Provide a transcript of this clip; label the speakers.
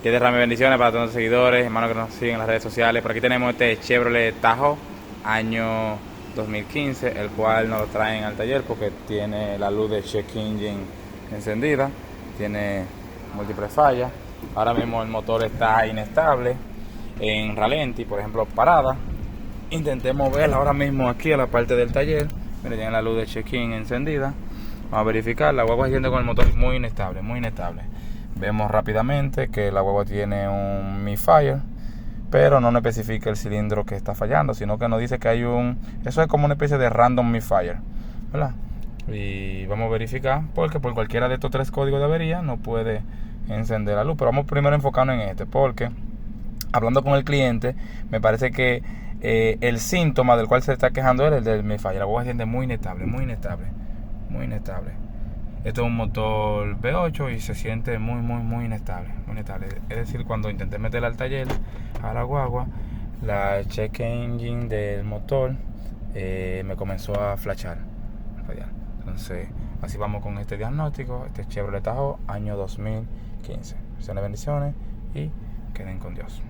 Speaker 1: Que derrame bendiciones para todos los seguidores, hermanos que nos siguen en las redes sociales. Por aquí tenemos este Chevrolet Tahoe, año 2015, el cual nos lo traen al taller porque tiene la luz de check engine encendida, tiene múltiples fallas. Ahora mismo el motor está inestable en ralenti, por ejemplo parada. Intenté moverla ahora mismo aquí a la parte del taller. Miren, tiene la luz de check-in encendida. Vamos a verificar. La guagua siente con el motor muy inestable, muy inestable. Vemos rápidamente que la guagua tiene un misfire, pero no nos especifica el cilindro que está fallando, sino que nos dice que hay un... Eso es como una especie de random misfire, ¿verdad? Y vamos a verificar, porque por cualquiera de estos tres códigos de avería no puede encender la luz. Pero vamos primero a enfocarnos en este, porque hablando con el cliente, me parece que el síntoma del cual se está quejando él es el del misfire. La guagua se siente muy inestable, muy inestable, muy inestable. Esto es un motor V8 y se siente muy inestable, muy inestable. Es decir, cuando intenté meterla al taller, a la guagua, la check engine del motor me comenzó a flashar. Entonces, así vamos con este diagnóstico. Este Chevrolet Tahoe, año 2015. Bendiciones y queden con Dios.